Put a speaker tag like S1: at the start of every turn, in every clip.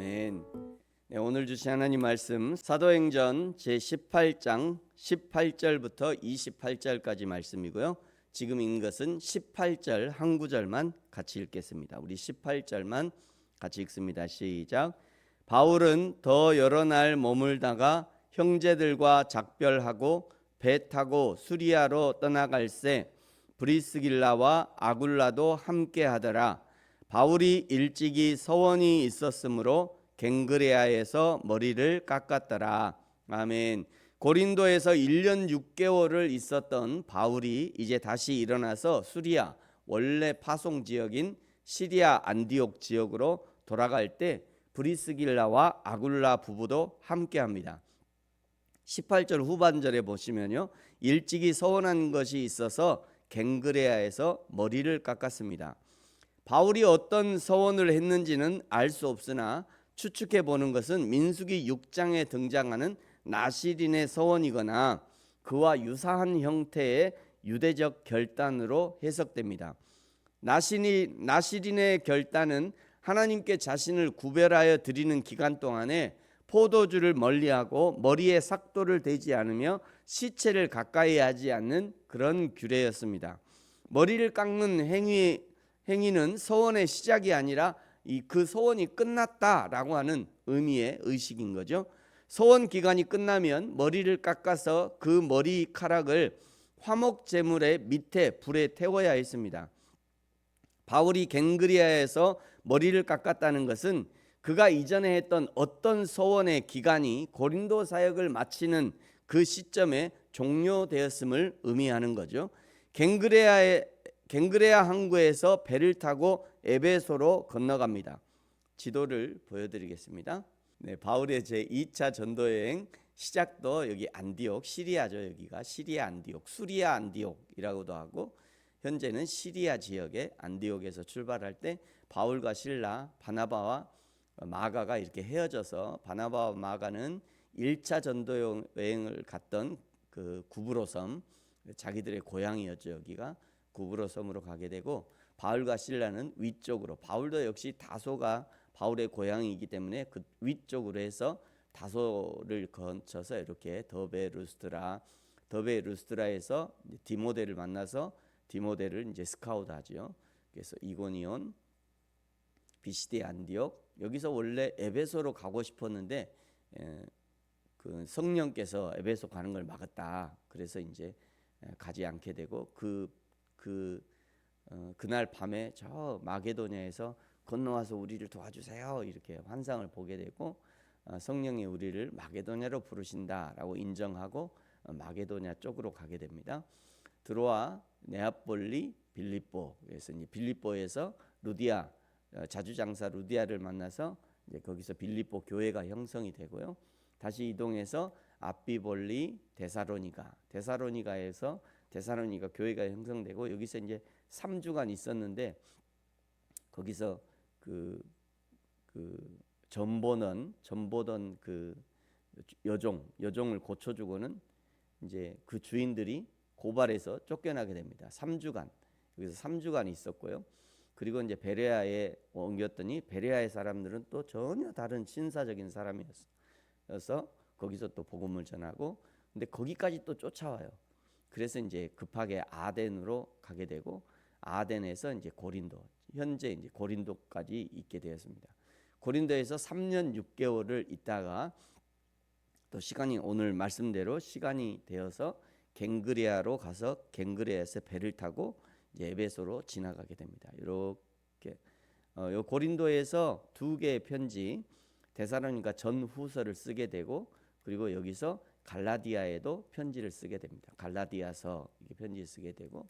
S1: 아멘. 네, 오늘 주신 하나님 말씀 사도행전 제18장 18절부터 28절까지 말씀이고요. 지금 읽은 것은 18절 한 구절만 같이 읽겠습니다. 우리 18절만 같이 읽습니다. 시작. 바울은 더 여러 날 머물다가 형제들과 작별하고 배 타고 수리아로 떠나갈새 브리스길라와 아굴라도 함께 하더라. 바울이 일찍이 서원이 있었으므로 갱그레아에서 머리를 깎았더라. 아멘. 고린도에서 1년 6개월을 있었던 바울이 이제 다시 일어나서 수리아, 원래 파송 지역인 시리아 안디옥 지역으로 돌아갈 때 브리스길라와 아굴라 부부도 함께합니다. 18절 후반절에 보시면요, 일찍이 서원한 것이 있어서 갱그레아에서 머리를 깎았습니다. 바울이 어떤 서원을 했는지는 알 수 없으나 추측해 보는 것은 민수기 6장에 등장하는 나시린의 서원이거나 그와 유사한 형태의 유대적 결단으로 해석됩니다. 나시린의 결단은 하나님께 자신을 구별하여 드리는 기간 동안에 포도주를 멀리하고 머리에 삭도를 대지 않으며 시체를 가까이 하지 않는 그런 규례였습니다. 머리를 깎는 행위는 서원의 시작이 아니라 그 서원이 끝났다라고 하는 의미의 의식인 거죠. 서원 기간이 끝나면 머리를 깎아서 그 머리카락을 화목 제물의 밑에 불에 태워야 했습니다. 바울이 갱그리아에서 머리를 깎았다는 것은 그가 이전에 했던 어떤 서원의 기간이 고린도 사역을 마치는 그 시점에 종료되었음을 의미하는 거죠. 갱그레아 항구에서 배를 타고 에베소로 건너갑니다. 지도를 보여드리겠습니다. 네, 바울의 제2차 전도여행 시작도 여기 안디옥, 시리아죠. 여기가 시리아 안디옥, 수리아 안디옥이라고도 하고 현재는 시리아 지역의 안디옥에서 출발할 때 바울과 실라, 바나바와 마가가 이렇게 헤어져서 바나바와 마가는 1차 전도 여행을 갔던 그 구브로 섬, 자기들의 고향이었죠. 여기가 구브로 섬으로 가게 되고 바울과 실라는 위쪽으로, 바울도 역시 다소가 바울의 고향이기 때문에 그 위쪽으로 해서 다소를 거쳐서 이렇게 더베 루스트라에서 디모데를 만나서 디모데를 이제 스카우트하죠. 그래서 이고니온, 비시디 안디옥, 여기서 원래 에베소로 가고 싶었는데 그 성령께서 에베소 가는 걸 막았다. 그래서 이제 가지 않게 되고 그날 밤에 저 마게도냐에서 건너와서 우리를 도와주세요 이렇게 환상을 보게 되고 성령이 우리를 마게도냐로 부르신다라고 인정하고 마게도냐 쪽으로 가게 됩니다. 드로아, 네아폴리, 빌립보, 그래서 이제 빌립보에서 루디아, 자주장사 루디아를 만나서 이제 거기서 빌립보 교회가 형성이 되고요. 다시 이동해서 아비볼리, 데살로니가에서 데살로니가 교회가 형성되고 여기서 이제 3주간 있었는데 거기서 그 전보던 그 여종을 고쳐주고는 이제 그 주인들이 고발해서 쫓겨나게 됩니다. 3주간 여기서 3주간 있었고요. 그리고 이제 베레아에 옮겼더니 베레아의 사람들은 또 전혀 다른 신사적인 사람이었어. 거기서 또 복음을 전하고 근데 거기까지 또 쫓아와요. 그래서 이제 급하게 아덴으로 가게 되고 아덴에서 이제 고린도, 현재 이제 고린도까지 있게 되었습니다. 고린도에서 3년 6개월을 있다가 또 시간이 오늘 말씀대로 시간이 되어서 갱그레아로 가서 갱그레아에서 배를 타고 이제 에베소로 지나가게 됩니다. 이렇게 요 고린도에서 두 개의 편지, 데살로니가 전후서를 쓰게 되고 그리고 여기서 갈라디아에도 편지를 쓰게 됩니다. 갈라디아서 이렇게 편지를 쓰게 되고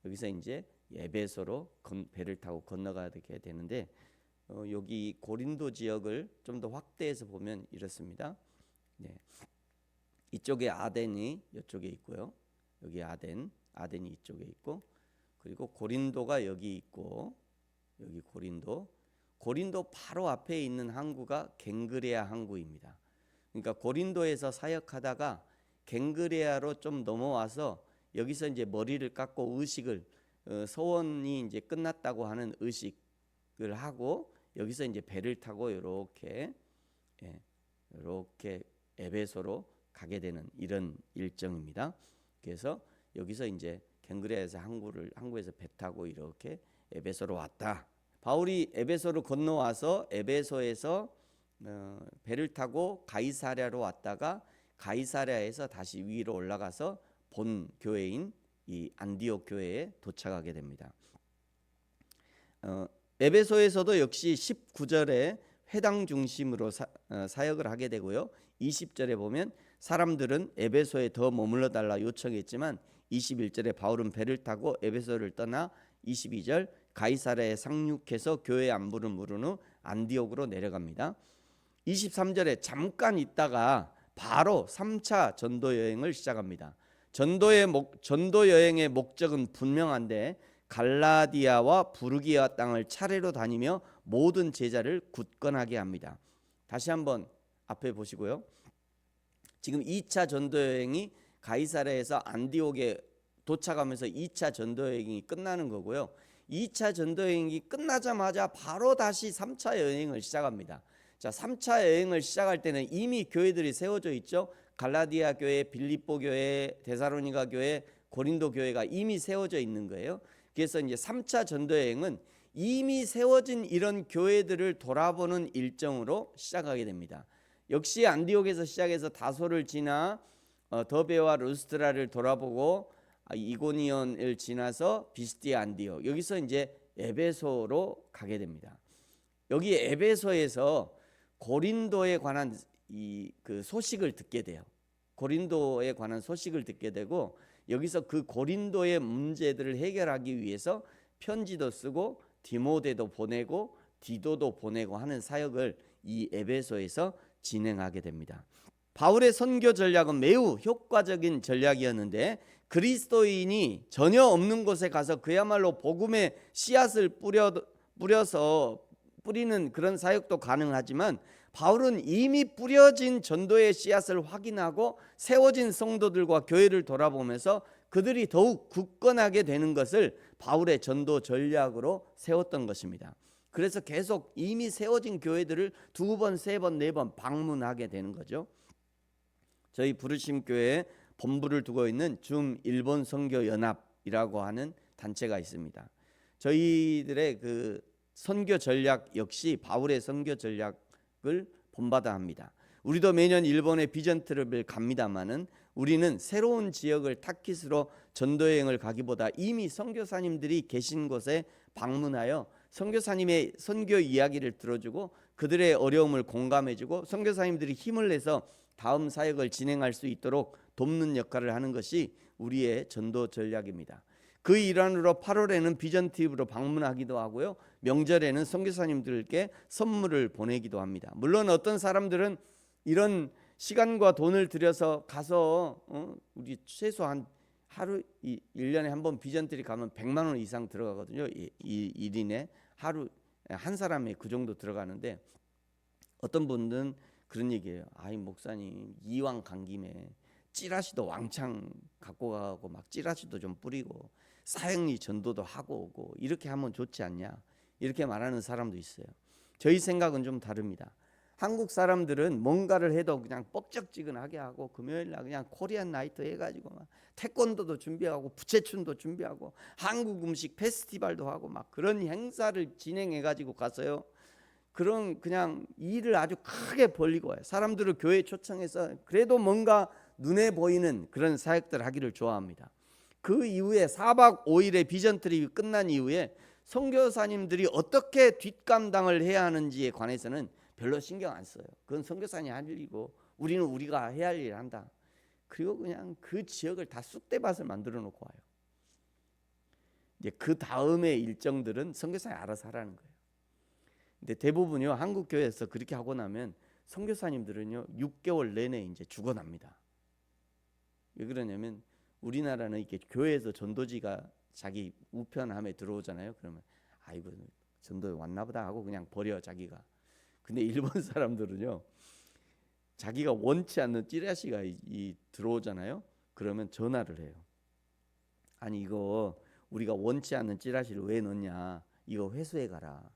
S1: 여기서 이제 에베소로 배를 타고 건너가게 되는데 여기 고린도 지역을 좀 더 확대해서 보면 이렇습니다. 네. 이쪽에 아덴이 이쪽에 있고요. 여기 아덴이 이쪽에 있고 그리고 고린도가 여기 있고 여기 고린도 바로 앞에 있는 항구가 갱그레아 항구입니다. 그러니까 고린도에서 사역하다가 갱그레아로 좀 넘어와서 여기서 이제 머리를 깎고 의식을 서원이 이제 끝났다고 하는 의식을 하고 여기서 이제 배를 타고 이렇게 이렇게 에베소로 가게 되는 이런 일정입니다. 그래서 여기서 이제 갱그레아에서 항구에서 배 타고 이렇게 에베소로 왔다. 바울이 에베소로 건너와서 에베소에서 배를 타고 가이사랴로 왔다가 가이사랴에서 다시 위로 올라가서 본 교회인 이 안디옥 교회에 도착하게 됩니다. 에베소에서도 역시 19절에 회당 중심으로 사역을 하게 되고요. 20절에 보면 사람들은 에베소에 더 머물러 달라 요청했지만 21절에 바울은 배를 타고 에베소를 떠나 22절 가이사랴에 상륙해서 교회 안부를 물은 후 안디옥으로 내려갑니다. 23절에 잠깐 있다가 바로 3차 전도 여행을 시작합니다. 전도 여행의 목적은 분명한데 갈라디아와 부르기아 땅을 차례로 다니며 모든 제자를 굳건하게 합니다. 다시 한번 앞에 보시고요. 지금 2차 전도 여행이 가이사랴에서 안디옥에 도착하면서 2차 전도 여행이 끝나는 거고요. 2차 전도 여행이 끝나자마자 바로 다시 3차 여행을 시작합니다. 자, 3차 여행을 시작할 때는 이미 교회들이 세워져 있죠. 갈라디아 교회, 빌립보 교회, 데살로니가 교회, 고린도 교회가 이미 세워져 있는 거예요. 그래서 이제 3차 전도 여행은 이미 세워진 이런 교회들을 돌아보는 일정으로 시작하게 됩니다. 역시 안디옥에서 시작해서 다소를 지나 더베와 루스트라를 돌아보고 이고니온을 지나서 비스디아 안디옥, 여기서 이제 에베소로 가게 됩니다. 여기 에베소에서 고린도에 관한 그 소식을 듣게 돼요. 고린도에 관한 소식을 듣게 되고 여기서 그 고린도의 문제들을 해결하기 위해서 편지도 쓰고 디모데도 보내고 디도도 보내고 하는 사역을 이 에베소에서 진행하게 됩니다. 바울의 선교 전략은 매우 효과적인 전략이었는데 그리스도인이 전혀 없는 곳에 가서 그야말로 복음의 씨앗을 뿌려서 뿌리는 그런 사역도 가능하지만 바울은 이미 뿌려진 전도의 씨앗을 확인하고 세워진 성도들과 교회를 돌아보면서 그들이 더욱 굳건하게 되는 것을 바울의 전도 전략으로 세웠던 것입니다. 그래서 계속 이미 세워진 교회들을 2번, 3번, 4번 방문하게 되는 거죠. 저희 부르심 교회에 본부를 두고 있는 중일본 선교 연합이라고 하는 단체가 있습니다. 저희들의 그 선교 전략 역시 바울의 선교 전략을 본받아 합니다. 우리도 매년 일본의 비전 트립을 갑니다마는 우리는 새로운 지역을 타깃으로 전도여행을 가기보다 이미 선교사님들이 계신 곳에 방문하여 선교사님의 선교 이야기를 들어주고 그들의 어려움을 공감해주고 선교사님들이 힘을 내서 다음 사역을 진행할 수 있도록 돕는 역할을 하는 것이 우리의 전도 전략입니다. 그 일환으로 8월에는 비전 TV로 방문하기도 하고요. 명절에는 선교사님들께 선물을 보내기도 합니다. 물론 어떤 사람들은 이런 시간과 돈을 들여서 가서 우리 최소한 하루 1년에 한 번 비전 TV 가면 100만 원 이상 들어가거든요. 이 1인에 하루 한 사람에 그 정도 들어가는데 어떤 분들은 그런 얘기예요. 아이 목사님 이왕 간 김에 찌라시도 왕창 갖고 가고 막 찌라시도 좀 뿌리고 사형리 전도도 하고 오고 이렇게 하면 좋지 않냐 이렇게 말하는 사람도 있어요. 저희 생각은 좀 다릅니다. 한국 사람들은 뭔가를 해도 그냥 뻑적지근하게 하고 금요일 날 그냥 코리안 나이트 해가지고 막 태권도도 준비하고 부채춤도 준비하고 한국 음식 페스티벌도 하고 막 그런 행사를 진행해가지고 가서요. 그런 그냥 일을 아주 크게 벌리고 와요. 사람들을 교회에 초청해서 그래도 뭔가 눈에 보이는 그런 사역들 하기를 좋아합니다. 그 이후에 4박 5일의 비전 트립이 끝난 이후에 선교사님들이 어떻게 뒷감당을 해야 하는지에 관해서는 별로 신경 안 써요. 그건 선교사님이 할 일이고 우리는 우리가 해야 할 일을 한다. 그리고 그냥 그 지역을 다 쑥대밭을 만들어 놓고 와요. 이제 그 다음의 일정들은 선교사님이 알아서 하라는 거예요. 근데 대부분요 한국 교회에서 그렇게 하고 나면 선교사님들은요 6개월 내내 이제 죽어납니다. 왜 그러냐면 우리나라는 이렇게 교회에서 전도지가 자기 우편함에 들어오잖아요. 그러면 아이고 전도에 왔나보다 하고 그냥 버려 자기가. 근데 일본 사람들은요 자기가 원치 않는 찌라시가 들어오잖아요. 그러면 전화를 해요. 아니 이거 우리가 원치 않는 찌라시를 왜 넣냐, 이거 회수해 가라.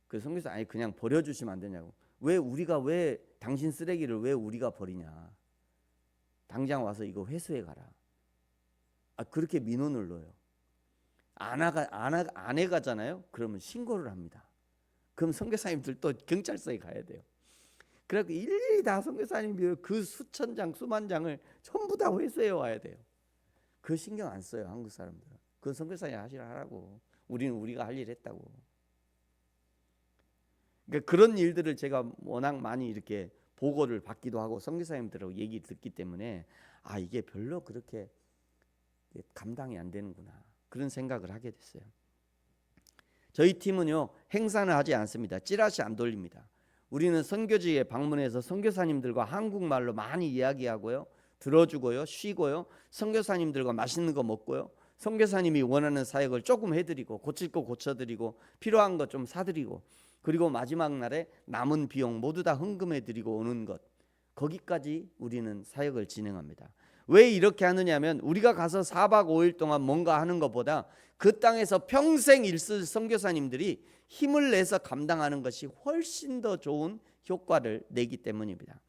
S1: 그 선교사 아니 그냥 버려주시면 안 되냐고. 왜 당신 쓰레기를 왜 우리가 버리냐. 당장 와서 이거 회수해 가라. 그렇게 민원을 넣어요. 안 해가잖아요. 그러면 신고를 합니다. 그럼 선교사님들 또 경찰서에 가야 돼요. 그래서 일일이 다 선교사님이 그 수천 장 수만 장을 전부 다 회수해 와야 돼요. 그 신경 안 써요 한국 사람들은. 그 선교사님 하라고. 우리는 우리가 할 일 했다고. 그러니까 그런 일들을 제가 워낙 많이 이렇게 보고를 받기도 하고 선교사님들하고 얘기 듣기 때문에 이게 별로 그렇게 감당이 안 되는구나 그런 생각을 하게 됐어요. 저희 팀은요 행사는 하지 않습니다. 찌라시 안 돌립니다. 우리는 선교지에 방문해서 선교사님들과 한국말로 많이 이야기하고요, 들어주고요, 쉬고요, 선교사님들과 맛있는 거 먹고요, 선교사님이 원하는 사역을 조금 해드리고 고칠 거 고쳐드리고 필요한 거 좀 사드리고, 그리고 마지막 날에 남은 비용 모두 다 헌금해드리고 오는 것, 거기까지 우리는 사역을 진행합니다. 왜 이렇게 하느냐면 우리가 가서 4박 5일 동안 뭔가 하는 것보다 그 땅에서 평생 있을 선교사님들이 힘을 내서 감당하는 것이 훨씬 더 좋은 효과를 내기 때문입니다.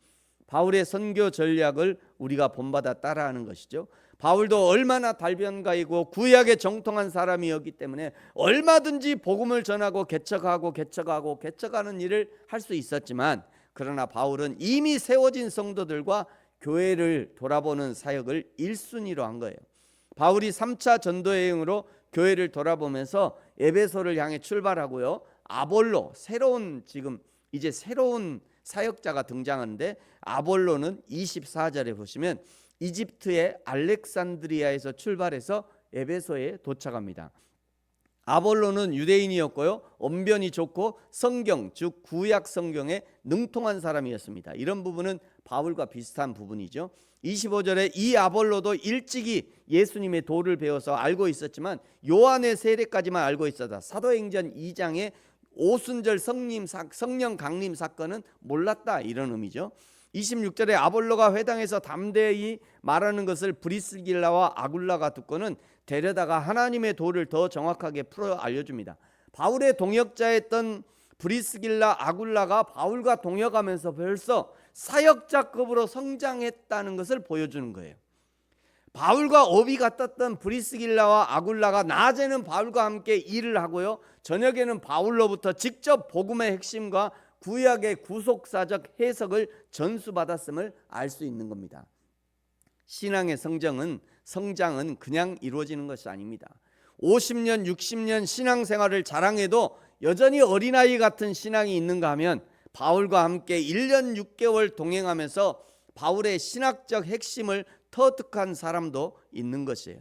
S1: 바울의 선교 전략을 우리가 본받아 따라하는 것이죠. 바울도 얼마나 달변가이고 구약에 정통한 사람이었기 때문에 얼마든지 복음을 전하고 개척하는 일을 할 수 있었지만, 그러나 바울은 이미 세워진 성도들과 교회를 돌아보는 사역을 1순위로 한 거예요. 바울이 3차 전도여행으로 교회를 돌아보면서 에베소를 향해 출발하고요, 아볼로, 새로운 사역자가 등장하는데, 아볼로는 24절에 보시면 이집트의 알렉산드리아에서 출발해서 에베소에 도착합니다. 아볼로는 유대인이었고요, 언변이 좋고 성경, 즉 구약 성경에 능통한 사람이었습니다. 이런 부분은 바울과 비슷한 부분이죠. 25절에 이 아볼로도 일찍이 예수님의 도를 배워서 알고 있었지만 요한의 세례까지만 알고 있었다. 사도행전 2장의 오순절 성령 강림 사건은 몰랐다, 이런 의미죠. 26절에 아볼로가 회당에서 담대히 말하는 것을 브리스길라와 아굴라가 듣고는 데려다가 하나님의 도를 더 정확하게 풀어 알려줍니다. 바울의 동역자였던 브리스길라, 아굴라가 바울과 동역하면서 벌써 사역자급으로 성장했다는 것을 보여주는 거예요. 바울과 업이 같았던 브리스길라와 아굴라가 낮에는 바울과 함께 일을 하고요, 저녁에는 바울로부터 직접 복음의 핵심과 구약의 구속사적 해석을 전수받았음을 알 수 있는 겁니다. 신앙의 성장은 그냥 이루어지는 것이 아닙니다. 50년 60년 신앙생활을 자랑해도 여전히 어린아이 같은 신앙이 있는가 하면 바울과 함께 1년 6개월 동행하면서 바울의 신학적 핵심을 터득한 사람도 있는 것이에요.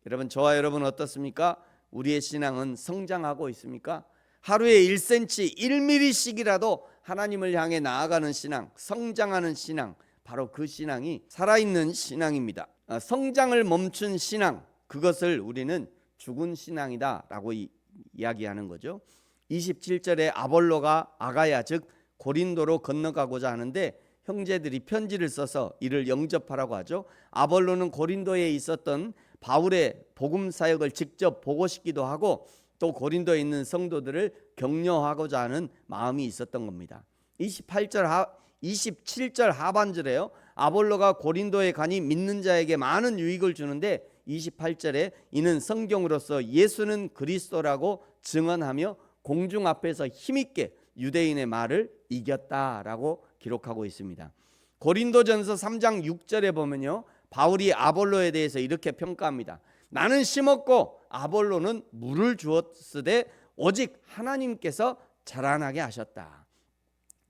S1: 여러분, 저와 여러분 어떻습니까? 우리의 신앙은 성장하고 있습니까? 하루에 1cm 1mm씩이라도 하나님을 향해 나아가는 신앙, 성장하는 신앙, 바로 그 신앙이 살아있는 신앙입니다. 성장을 멈춘 신앙, 그것을 우리는 죽은 신앙이다 라고 이야기하는 거죠. 27절에 아볼로가 아가야, 즉 고린도로 건너가고자 하는데 형제들이 편지를 써서 이를 영접하라고 하죠. 아볼로는 고린도에 있었던 바울의 복음 사역을 직접 보고 싶기도 하고 또 고린도에 있는 성도들을 격려하고자 하는 마음이 있었던 겁니다. 27절 하반절에요, 아볼로가 고린도에 가니 믿는 자에게 많은 유익을 주는데 28절에 이는 성경으로서 예수는 그리스도라고 증언하며 공중 앞에서 힘있게 유대인의 말을 이겼다라고 기록하고 있습니다. 고린도전서 3장 6절에 보면요, 바울이 아볼로에 대해서 이렇게 평가합니다. 나는 심었고 아볼로는 물을 주었으되 오직 하나님께서 자라나게 하셨다.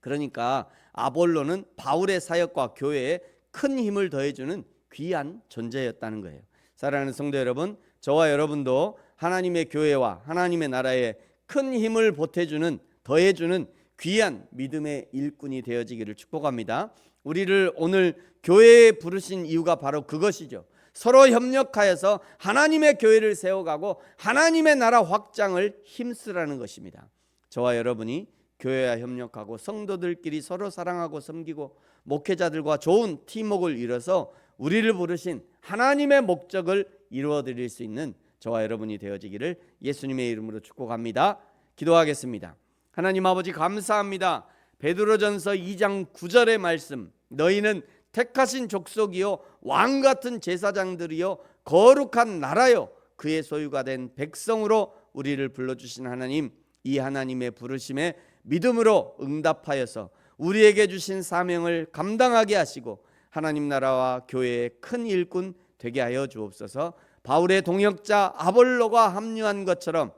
S1: 그러니까 아볼로는 바울의 사역과 교회에 큰 힘을 더해주는 귀한 존재였다는 거예요. 사랑하는 성도 여러분, 저와 여러분도 하나님의 교회와 하나님의 나라에 큰 힘을 보태주는, 더해주는 귀한 믿음의 일꾼이 되어지기를 축복합니다. 우리를 오늘 교회에 부르신 이유가 바로 그것이죠. 서로 협력하여서 하나님의 교회를 세워가고 하나님의 나라 확장을 힘쓰라는 것입니다. 저와 여러분이 교회와 협력하고 성도들끼리 서로 사랑하고 섬기고 목회자들과 좋은 팀워크를 이뤄서 우리를 부르신 하나님의 목적을 이루어드릴 수 있는 저와 여러분이 되어지기를 예수님의 이름으로 축복합니다. 기도하겠습니다. 하나님 아버지 감사합니다. 베드로전서 2장 9절의 말씀, 너희는 택하신 족속이요 왕 같은 제사장들이요 거룩한 나라요 그의 소유가 된 백성으로 우리를 불러주신 하나님, 이 하나님의 부르심에 믿음으로 응답하여서 우리에게 주신 사명을 감당하게 하시고 하나님 나라와 교회의 큰 일꾼 되게 하여 주옵소서. 바울의 동역자 아볼로가 합류한 것처럼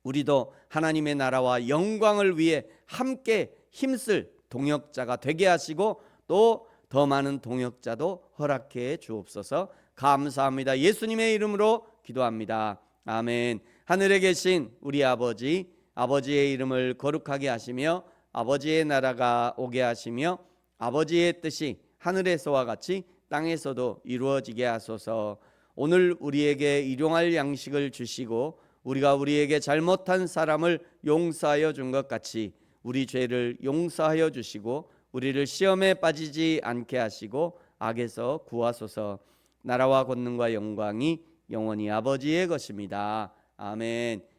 S1: 우리도 하나님의 나라와 영광을 위해 함께 힘쓸 동역자가 되게 하시고 또 더 많은 동역자도 허락해 주옵소서. 감사합니다. 예수님의 이름으로 기도합니다. 아멘. 하늘에 계신 우리 아버지, 아버지의 이름을 거룩하게 하시며 아버지의 나라가 오게 하시며 아버지의 뜻이 하늘에서와 같이 땅에서도 이루어지게 하소서. 오늘 우리에게 일용할 양식을 주시고 우리가 우리에게 잘못한 사람을 용서하여 준 것 같이 우리 죄를 용서하여 주시고 우리를 시험에 빠지지 않게 하시고 악에서 구하소서. 나라와 권능과 영광이 영원히 아버지의 것입니다. 아멘.